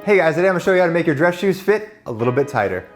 Hey guys, today I'm gonna show you how to make your dress shoes fit a little bit tighter.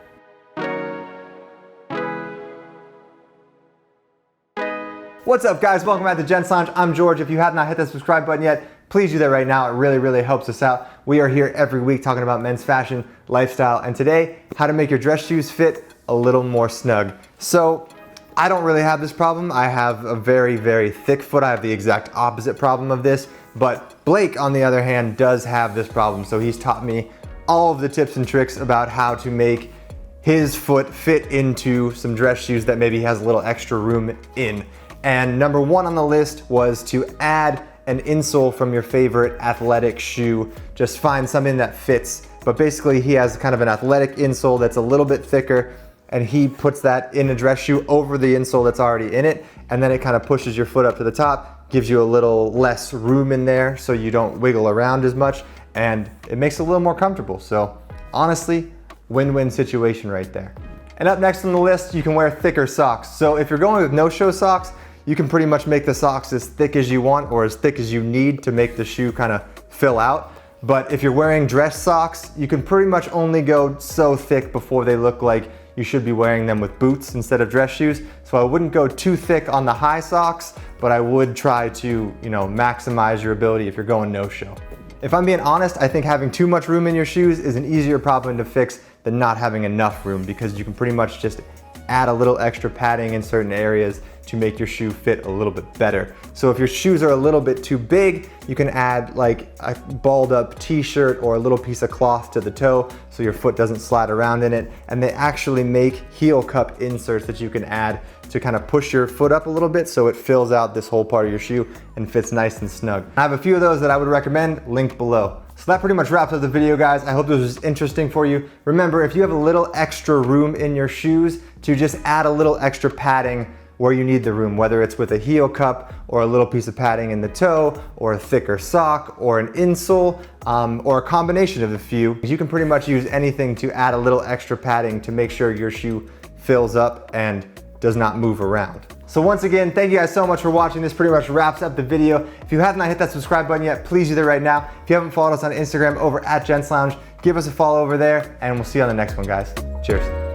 What's up guys, welcome back to Gent Lounge. I'm George. If you have not hit that subscribe button yet, please do that right now. It really helps us out. We are here every week talking about men's fashion, lifestyle, and today, how to make your dress shoes fit a little more snug. So, I don't really have this problem. I have a very thick foot. I have the exact opposite problem of this, but Blake, on the other hand, does have this problem. So he's taught me all of the tips and tricks about how to make his foot fit into some dress shoes that maybe he has a little extra room in. And number one on the list was to add an insole from your favorite athletic shoe. Just find something that fits. But basically he has kind of an athletic insole that's a little bit thicker, and he puts that in a dress shoe over the insole that's already in it, and then it kind of pushes your foot up to the top, gives you a little less room in there so you don't wiggle around as much, and it makes it a little more comfortable. So honestly, win-win situation right there. And up next on the list, you can wear thicker socks. So if you're going with no-show socks, you can pretty much make the socks as thick as you want or as thick as you need to make the shoe kind of fill out. But if you're wearing dress socks, you can pretty much only go so thick before they look like you should be wearing them with boots instead of dress shoes. So I wouldn't go too thick on the high socks, but I would try to, maximize your ability if you're going no-show. If I'm being honest, I think having too much room in your shoes is an easier problem to fix than not having enough room, because you can pretty much just add a little extra padding in certain areas to make your shoe fit a little bit better. So if your shoes are a little bit too big, you can add like a balled up t-shirt or a little piece of cloth to the toe so your foot doesn't slide around in it. And they actually make heel cup inserts that you can add to kind of push your foot up a little bit so it fills out this whole part of your shoe and fits nice and snug. I have a few of those that I would recommend, linked below. So that pretty much wraps up the video, guys. I hope this was interesting for you. Remember, if you have a little extra room in your shoes, to just add a little extra padding where you need the room, whether it's with a heel cup or a little piece of padding in the toe or a thicker sock or an insole or a combination of a few. You can pretty much use anything to add a little extra padding to make sure your shoe fills up and does not move around. So once again, thank you guys so much for watching. This pretty much wraps up the video. If you have not hit that subscribe button yet, please do that right now. If you haven't followed us on Instagram over at gentslounge, give us a follow over there, and we'll see you on the next one, guys. Cheers.